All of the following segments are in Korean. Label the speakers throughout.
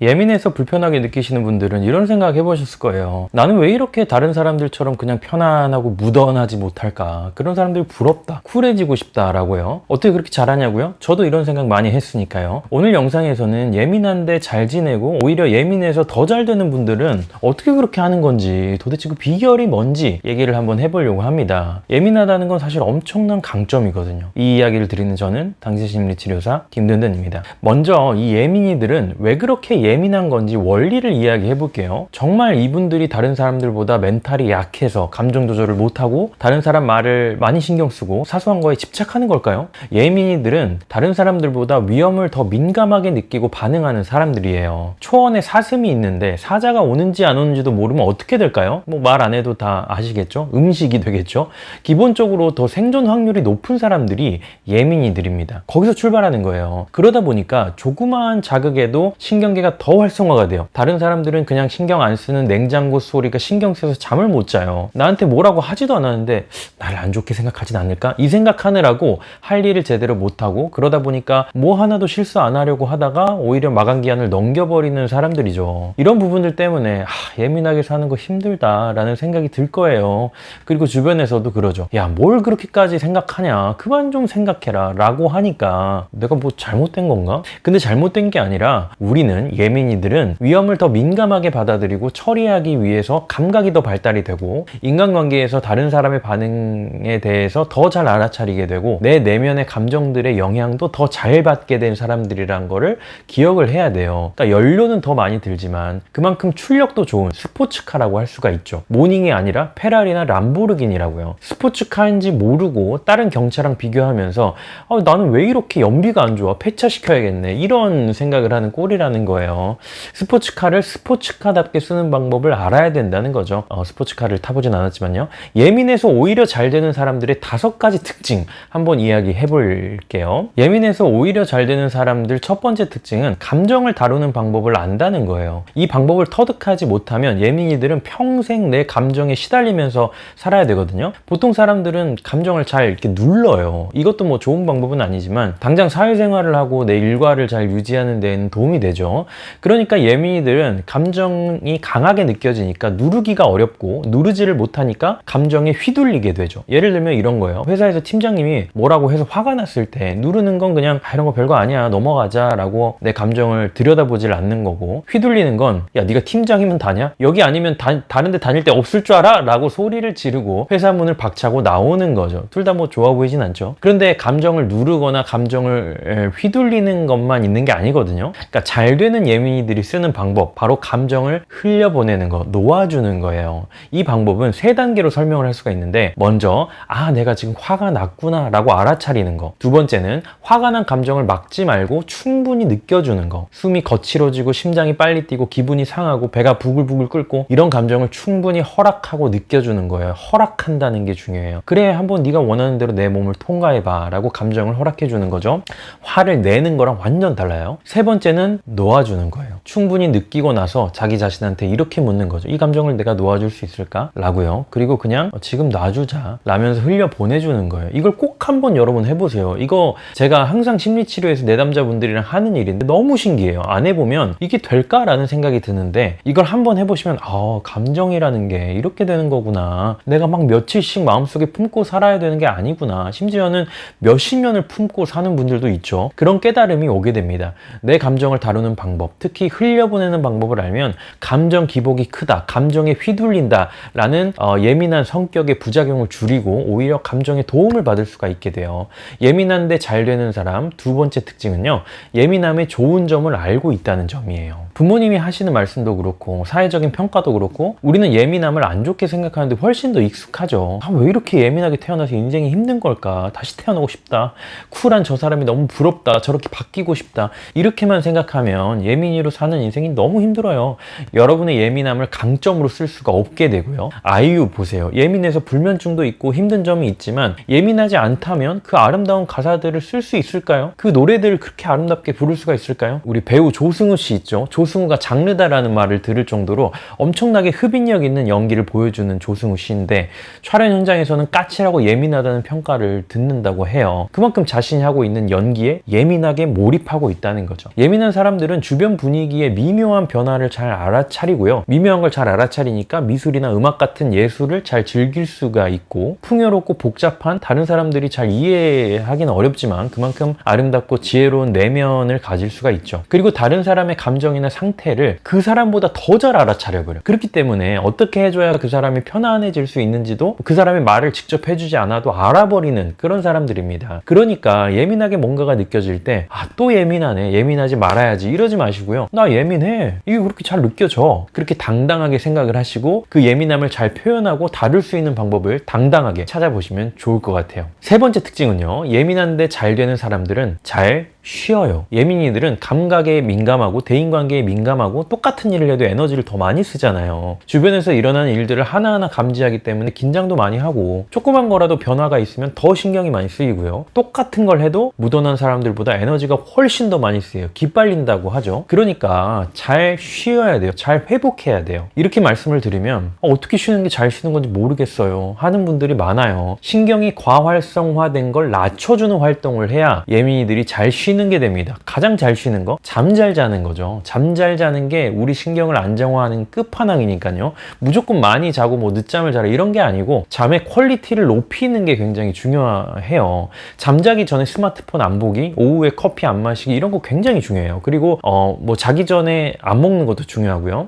Speaker 1: 예민해서 불편하게 느끼시는 분들은 이런 생각 해보셨을 거예요. 나는 왜 이렇게 다른 사람들처럼 그냥 편안하고 무던하지 못할까? 그런 사람들이 부럽다, 쿨해지고 싶다라고요. 어떻게 그렇게 잘하냐고요? 저도 이런 생각 많이 했으니까요. 오늘 영상에서는 예민한데 잘 지내고 오히려 예민해서 더 잘 되는 분들은 어떻게 그렇게 하는 건지, 도대체 그 비결이 뭔지 얘기를 한번 해보려고 합니다. 예민하다는 건 사실 엄청난 강점이거든요. 이 이야기를 드리는 저는 당신심리치료사 김든든입니다. 먼저 이 예민이들은 왜 그렇게 예민한 건지 원리를 이야기해 볼게요. 정말 이분들이 다른 사람들보다 멘탈이 약해서 감정 조절을 못하고 다른 사람 말을 많이 신경 쓰고 사소한 거에 집착하는 걸까요? 예민이들은 다른 사람들보다 위험을 더 민감하게 느끼고 반응하는 사람들이에요. 초원에 사슴이 있는데 사자가 오는지 안 오는지도 모르면 어떻게 될까요? 뭐 말 안 해도 다 아시겠죠? 음식이 되겠죠? 기본적으로 더 생존 확률이 높은 사람들이 예민이들입니다. 거기서 출발하는 거예요. 그러다 보니까 조그마한 자극에도 신경계가 더 활성화가 돼요. 다른 사람들은 그냥 신경 안 쓰는 냉장고 소리가 신경 쓰여서 잠을 못 자요. 나한테 뭐라고 하지도 않았는데 나를 안 좋게 생각하진 않을까? 이 생각하느라고 할 일을 제대로 못하고, 그러다 보니까 뭐 하나도 실수 안 하려고 하다가 오히려 마감기한을 넘겨버리는 사람들이죠. 이런 부분들 때문에 예민하게 사는 거 힘들다라는 생각이 들 거예요. 그리고 주변에서도 그러죠. 야, 뭘 그렇게까지 생각하냐, 그만 좀 생각해라 라고 하니까 내가 뭐 잘못된 건가? 근데 잘못된 게 아니라 우리는, 예민이들은 위험을 더 민감하게 받아들이고 처리하기 위해서 감각이 더 발달이 되고 인간관계에서 다른 사람의 반응에 대해서 더 잘 알아차리게 되고 내 내면의 감정들의 영향도 더 잘 받게 된 사람들이란 거를 기억을 해야 돼요. 그러니까 연료는 더 많이 들지만 그만큼 출력도 좋은 스포츠카라고 할 수가 있죠. 모닝이 아니라 페라리나 람보르기니라고요. 스포츠카인지 모르고 다른 경차랑 비교하면서 나는 왜 이렇게 연비가 안 좋아? 폐차시켜야겠네. 이런 생각을 하는 꼴이라는 거예요. 스포츠카를 스포츠카답게 쓰는 방법을 알아야 된다는 거죠. 스포츠카를 타보진 않았지만요. 예민해서 오히려 잘 되는 사람들의 5가지 특징 한번 이야기해 볼게요. 예민해서 오히려 잘 되는 사람들 첫 번째 특징은 감정을 다루는 방법을 안다는 거예요. 이 방법을 터득하지 못하면 예민이들은 평생 내 감정에 시달리면서 살아야 되거든요. 보통 사람들은 감정을 잘 이렇게 눌러요. 이것도 뭐 좋은 방법은 아니지만 당장 사회생활을 하고 내 일과를 잘 유지하는 데는 도움이 되죠. 그러니까 예민이들은 감정이 강하게 느껴지니까 누르기가 어렵고 누르지를 못하니까 감정에 휘둘리게 되죠. 예를 들면 이런 거예요. 회사에서 팀장님이 뭐라고 해서 화가 났을 때 누르는 건 그냥 이런 거 별거 아니야, 넘어가자 라고 내 감정을 들여다보질 않는 거고, 휘둘리는 건 야, 네가 팀장이면 다냐? 여기 아니면 다른 데 다닐 데 없을 줄 알아? 라고 소리를 지르고 회사 문을 박차고 나오는 거죠. 둘 다 뭐 좋아 보이진 않죠. 그런데 감정을 누르거나 감정을 휘둘리는 것만 있는 게 아니거든요. 그러니까 잘 되는 예민이들이 쓰는 방법, 바로 감정을 흘려보내는 거, 놓아주는 거예요. 이 방법은 3단계로 설명을 할 수가 있는데, 먼저 내가 지금 화가 났구나 라고 알아차리는 거. 두 번째는 화가 난 감정을 막지 말고 충분히 느껴주는 거. 숨이 거칠어지고 심장이 빨리 뛰고 기분이 상하고 배가 부글부글 끓고 이런 감정을 충분히 허락하고 느껴주는 거예요. 허락한다는 게 중요해요. 그래, 한번 네가 원하는 대로 내 몸을 통과해봐 라고 감정을 허락해 주는 거죠. 화를 내는 거랑 완전 달라요. 세 번째는 놓아주는 거예요. 충분히 느끼고 나서 자기 자신한테 이렇게 묻는 거죠. 이 감정을 내가 놓아줄 수 있을까? 라고요. 그리고 그냥 지금 놔주자 라면서 흘려 보내주는 거예요. 이걸 꼭 한번 여러분 해보세요. 이거 제가 항상 심리치료에서 내담자분들이랑 하는 일인데 너무 신기해요. 안 해보면 이게 될까라는 생각이 드는데, 이걸 한번 해보시면 감정이라는 게 이렇게 되는 거구나. 내가 막 며칠씩 마음속에 품고 살아야 되는 게 아니구나. 심지어는 몇십 년을 품고 사는 분들도 있죠. 그런 깨달음이 오게 됩니다. 내 감정을 다루는 방법, 특히 흘려보내는 방법을 알면 감정 기복이 크다, 감정에 휘둘린다 라는 예민한 성격의 부작용을 줄이고 오히려 감정에 도움을 받을 수가 있게 돼요. 예민한데 잘 되는 사람 두 번째 특징은요, 예민함의 좋은 점을 알고 있다는 점이에요. 부모님이 하시는 말씀도 그렇고 사회적인 평가도 그렇고 우리는 예민함을 안 좋게 생각하는데 훨씬 더 익숙하죠. 왜 이렇게 예민하게 태어나서 인생이 힘든 걸까? 다시 태어나고 싶다. 쿨한 저 사람이 너무 부럽다. 저렇게 바뀌고 싶다. 이렇게만 생각하면 예민이로 사는 인생이 너무 힘들어요. 여러분의 예민함을 강점으로 쓸 수가 없게 되고요. 아이유 보세요. 예민해서 불면증도 있고 힘든 점이 있지만 예민하지 않다면 그 아름다운 가사들을 쓸 수 있을까요? 그 노래들을 그렇게 아름답게 부를 수가 있을까요? 우리 배우 조승우 씨 있죠? 조승우가 장르다라는 말을 들을 정도로 엄청나게 흡인력 있는 연기를 보여주는 조승우 씨인데 촬영 현장에서는 까칠하고 예민하다는 평가를 듣는다고 해요. 그만큼 자신이 하고 있는 연기에 예민하게 몰입하고 있다는 거죠. 예민한 사람들은 주변 주변 분위기에 미묘한 변화를 잘 알아차리고요. 미묘한 걸 잘 알아차리니까 미술이나 음악 같은 예술을 잘 즐길 수가 있고, 풍요롭고 복잡한 다른 사람들이 잘 이해하기는 어렵지만 그만큼 아름답고 지혜로운 내면을 가질 수가 있죠. 그리고 다른 사람의 감정이나 상태를 그 사람보다 더 잘 알아차려버려. 그렇기 때문에 어떻게 해줘야 그 사람이 편안해질 수 있는지도 그 사람의 말을 직접 해주지 않아도 알아버리는 그런 사람들입니다. 그러니까 예민하게 뭔가가 느껴질 때 또 예민하네, 예민하지 말아야지 이러지 마시고요. 나 예민해, 이게 그렇게 잘 느껴져, 그렇게 당당하게 생각을 하시고 그 예민함을 잘 표현하고 다룰 수 있는 방법을 당당하게 찾아보시면 좋을 것 같아요. 세 번째 특징은요, 예민한데 잘 되는 사람들은 잘 쉬어요. 예민이들은 감각에 민감하고 대인관계에 민감하고 똑같은 일을 해도 에너지를 더 많이 쓰잖아요. 주변에서 일어나는 일들을 하나하나 감지하기 때문에 긴장도 많이 하고, 조그만 거라도 변화가 있으면 더 신경이 많이 쓰이고요. 똑같은 걸 해도 무던한 사람들보다 에너지가 훨씬 더 많이 쓰여요. 기빨린다고 하죠. 그러니까 잘 쉬어야 돼요. 잘 회복해야 돼요. 이렇게 말씀을 드리면 어떻게 쉬는 게 잘 쉬는 건지 모르겠어요 하는 분들이 많아요. 신경이 과활성화된 걸 낮춰주는 활동을 해야 예민이들이 잘 쉬는 게 됩니다. 가장 잘 쉬는 거, 잠 잘 자는 거죠. 잠 잘 자는 게 우리 신경을 안정화하는 끝판왕이니까요. 무조건 많이 자고 뭐 늦잠을 자라 이런 게 아니고 잠의 퀄리티를 높이는 게 굉장히 중요해요. 잠자기 전에 스마트폰 안 보기, 오후에 커피 안 마시기, 이런 거 굉장히 중요해요. 그리고 뭐 자기 전에 안 먹는 것도 중요하고요.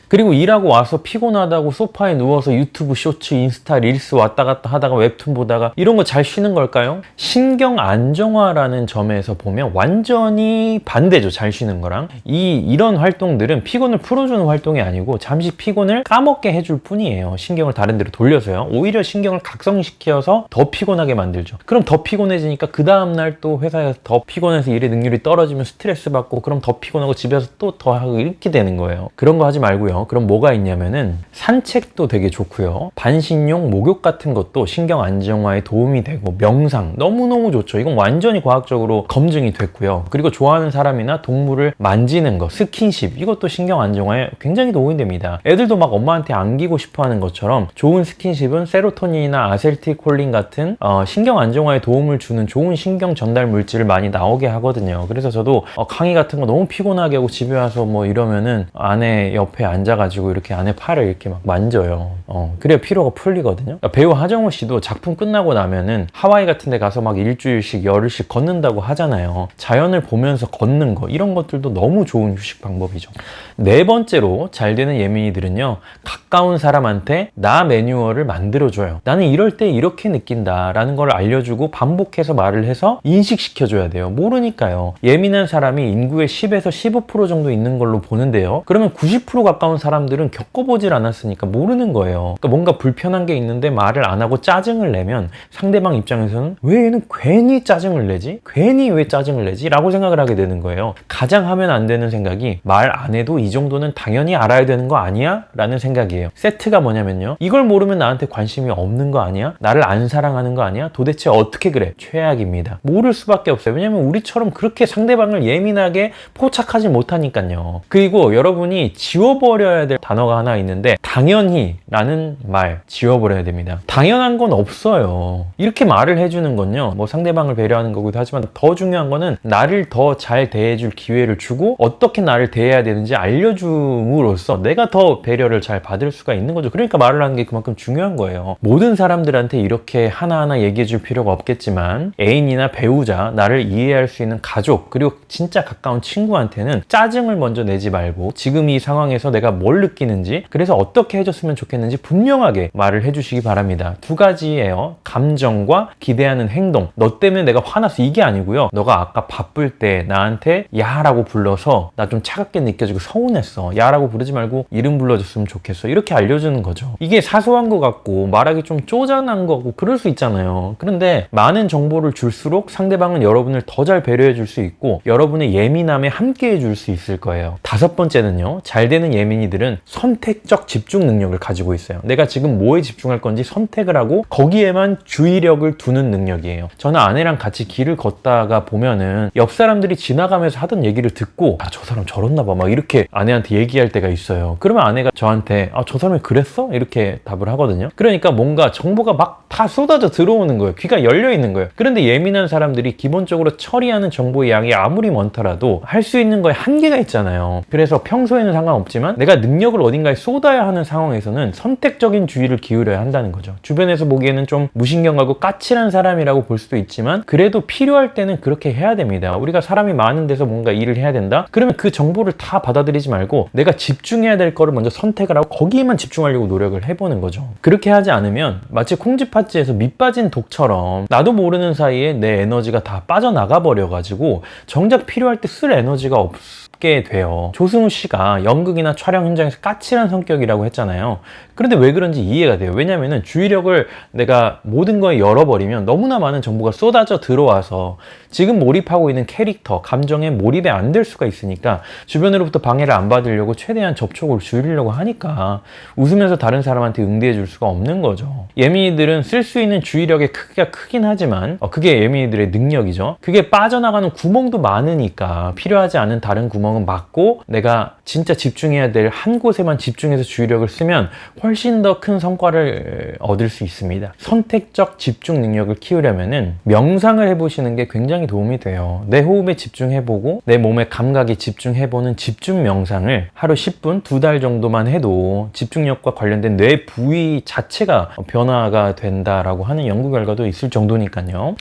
Speaker 1: 그리고 일하고 와서 피곤하다고 소파에 누워서 유튜브 쇼츠, 인스타 릴스 왔다 갔다 하다가 웹툰 보다가 이런 거 잘 쉬는 걸까요? 신경 안정화라는 점에서 보면 완전히 반대죠. 잘 쉬는 거랑. 이런 활동들은 피곤을 풀어주는 활동이 아니고 잠시 피곤을 까먹게 해줄 뿐이에요. 신경을 다른 데로 돌려서요. 오히려 신경을 각성시켜서 더 피곤하게 만들죠. 그럼 더 피곤해지니까 그 다음날 또 회사에서 더 피곤해서 일의 능률이 떨어지면 스트레스 받고, 그럼 더 피곤하고 집에서 또 더 하고 이렇게 되는 거예요. 그런 거 하지 말고요. 그럼 뭐가 있냐면은 산책도 되게 좋고요. 반신욕, 목욕 같은 것도 신경 안정화에 도움이 되고, 명상 너무너무 좋죠. 이건 완전히 과학적으로 검증이 됐고요. 그리고 좋아하는 사람이나 동물을 만지는 거, 스킨십, 이것도 신경 안정화에 굉장히 도움이 됩니다. 애들도 막 엄마한테 안기고 싶어 하는 것처럼 좋은 스킨십은 세로토닌이나 아세틸콜린 같은 신경 안정화에 도움을 주는 좋은 신경 전달 물질을 많이 나오게 하거든요. 그래서 저도 강의 같은 거 너무 피곤하게 하고 집에 와서 뭐 이러면은 아내 옆에 앉아가지고 이렇게 아내 팔을 이렇게 막 만져요. 그래야 피로가 풀리거든요. 배우 하정우 씨도 작품 끝나고 나면은 하와이 같은 데 가서 막 일주일씩 열흘씩 걷는다고 하잖아요. 자연을 보면서 걷는 거, 이런 것들도 너무 좋은 휴식 방법이죠. 네 번째로 잘 되는 예민이들은요, 가까운 사람한테 나 매뉴얼을 만들어줘요. 나는 이럴 때 이렇게 느낀다 라는 걸 알려주고 반복해서 말을 해서 인식시켜줘야 돼요. 모르니까요. 예민한 사람이 인구의 10에서 15% 정도 있는 걸로 보는데요. 그러면 90% 가까운 사람들은 겪어보질 않았으니까 모르는 거예요. 그러니까 뭔가 불편한 게 있는데 말을 안 하고 짜증을 내면 상대방 입장에서는 왜 얘는 괜히 짜증을 내지? 괜히 왜 짜증을 내지? 라고 생각을 하게 되는 거예요. 가장 하면 안 되는 생각이, 말 안 해도 이 정도는 당연히 알아야 되는 거 아니야? 라는 생각이에요. 세트가 뭐냐면요, 이걸 모르면 나한테 관심이 없는 거 아니야? 나를 안 사랑하는 거 아니야? 도대체 어떻게 그래? 최악입니다. 모를 수밖에 없어요. 왜냐면 우리처럼 그렇게 상대방을 예민하게 포착하지 못하니까요. 그리고 여러분이 지워버려야 될 단어가 하나 있는데, 당연히 라는 말 지워버려야 됩니다. 당연한 건 없어요. 이렇게 말을 해주는 건요, 뭐 상대방을 배려하는 거기도 하지만 더 중요한 거는 나를 더 잘 대해줄 기회를 주고 어떻게 나를 대해야 되는지 알려줌으로써 내가 더 배려를 잘 받을 수가 있는 거죠. 그러니까 말을 하는 게 그만큼 중요한 거예요. 모든 사람들한테 이렇게 하나하나 얘기해 줄 필요가 없겠지만 애인이나 배우자, 나를 이해할 수 있는 가족, 그리고 진짜 가까운 친구한테는 짜증을 먼저 내지 말고 지금 이 상황에서 내가 뭘 느끼는지, 그래서 어떻게 해줬으면 좋겠는지 분명하게 말을 해주시기 바랍니다. 두 가지예요. 감정과 기대하는 행동. 너 때문에 내가 화났어, 이게 아니고요. 너가 아까 바쁠 때 나한테 야라고 불러서 나 좀 차갑게 느껴지고 서운했어. 야라고 부르지 말고 이름 불러줬으면 좋겠어. 이렇게 알려주는 거죠. 이게 사소한 것 같고 말하기 좀 쪼잔한 거고 그럴 수 있잖아요. 그런데 많은 정보를 줄수록 상대방은 여러분을 더 잘 배려해 줄 수 있고 여러분의 예민함에 함께 해줄 수 있을 거예요. 다섯 번째는요, 잘 되는 예민이들은 선택적 집중 능력을 가지고 있어요. 내가 지금 뭐에 집중할 건지 선택을 하고 거기에만 주의력을 두는 능력이에요. 저는 아내랑 같이 길을 걷다가 보면은 보면은 옆 사람들이 지나가면서 하던 얘기를 듣고 아, 저 사람 저렇나 봐 막 이렇게 아내한테 얘기할 때가 있어요. 그러면 아내가 저한테 아, 저 사람이 그랬어? 이렇게 답을 하거든요. 그러니까 뭔가 정보가 막 다 쏟아져 들어오는 거예요. 귀가 열려 있는 거예요. 그런데 예민한 사람들이 기본적으로 처리하는 정보의 양이 아무리 많더라도 할 수 있는 거에 한계가 있잖아요. 그래서 평소에는 상관없지만 내가 능력을 어딘가에 쏟아야 하는 상황에서는 선택적인 주의를 기울여야 한다는 거죠. 주변에서 보기에는 좀 무신경하고 까칠한 사람이라고 볼 수도 있지만 그래도 필요할 때는 그렇게 해야 됩니다. 우리가 사람이 많은 데서 뭔가 일을 해야 된다? 그러면 그 정보를 다 받아들이지 말고 내가 집중해야 될 거를 먼저 선택을 하고 거기에만 집중하려고 노력을 해보는 거죠. 그렇게 하지 않으면 마치 콩쥐팥쥐에서 밑 빠진 독처럼 나도 모르는 사이에 내 에너지가 다 빠져나가 버려가지고 정작 필요할 때 쓸 에너지가 없게 돼요. 조승우 씨가 연극이나 촬영 현장에서 까칠한 성격이라고 했잖아요. 그런데 왜 그런지 이해가 돼요. 왜냐면은 주의력을 내가 모든 거에 열어버리면 너무나 많은 정보가 쏟아져 들어와서 지금 몰입하고 있는 캐릭터, 감정에 몰입이 안 될 수가 있으니까 주변으로부터 방해를 안 받으려고 최대한 접촉을 줄이려고 하니까 웃으면서 다른 사람한테 응대해 줄 수가 없는 거죠. 예민이들은 쓸 수 있는 주의력의 크기가 크긴 하지만 그게 예민이들의 능력이죠. 그게 빠져나가는 구멍도 많으니까 필요하지 않은 다른 구멍은 막고 내가 진짜 집중해야 될 한 곳에만 집중해서 주의력을 쓰면 훨씬 더 큰 성과를 얻을 수 있습니다. 선택적 집중 능력을 키우려면은 명상을 해보시는 게 굉장히 도움이 돼요. 내 호흡에 집중해보고 내 몸의 감각에 집중해보는 집중 명상을 하루 10분, 2달 정도만 해도 집중력과 관련된 뇌 부위 자체가 변화가 된다라고 하는 연구 결과도 있을 정도니까요.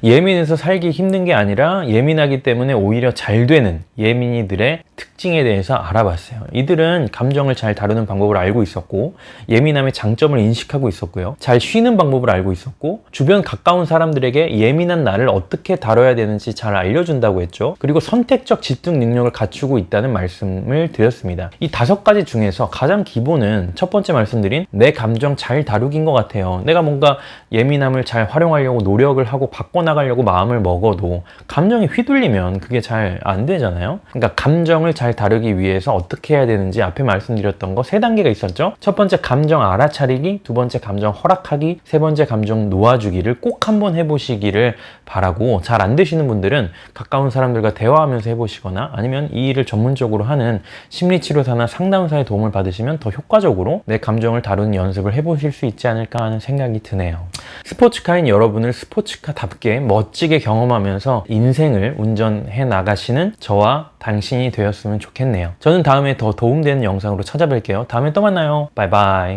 Speaker 1: 예민해서 살기 힘든 게 아니라 예민하기 때문에 오히려 잘 되는 예민이들의 특징에 대해서 알아봤어요. 이들은 감정을 잘 다루는 방법을 알고 있었고 예민함의 장점을 인식하고 있었고요. 잘 쉬는 방법을 알고 있었고 주변 가까운 사람들에게 예민한 나를 어떻게 다뤄야 되는지 잘 알려준다고 했죠. 그리고 선택적 집중 능력을 갖추고 있다는 말씀을 드렸습니다. 이 5가지 중에서 가장 기본은 첫 번째 말씀드린 내 감정 잘 다루기인 것 같아요. 내가 뭔가 예민함을 잘 활용하려고 노력을 하고 바꿔나가려고 마음을 먹어도 감정이 휘둘리면 그게 잘 안 되잖아요. 그러니까 감정을 잘 다루기 위해서 어떻게 해야 되는지 앞에 말씀드렸던 거 3단계가 있었죠. 첫 번째 감정 알아차리기, 두 번째 감정 허락하기, 세 번째 감정 놓아주기를 꼭 한번 해보시기를 바라고 잘 안 되시는 분들은 가까운 사람들과 대화하면서 해보시거나 아니면 이 일을 전문적으로 하는 심리치료사나 상담사의 도움을 받으시면 더 효과적으로 내 감정을 다루는 연습을 해보실 수 있지 않을까 하는 생각이 드네요. 스포츠카인 여러분을 스포츠카답게 멋지게 경험하면서 인생을 운전해 나가시는 저와 당신이 되었으면 좋겠네요. 저는 다음에 더 도움되는 영상으로 찾아뵐게요. 다음에 또 만나요. 바이바이.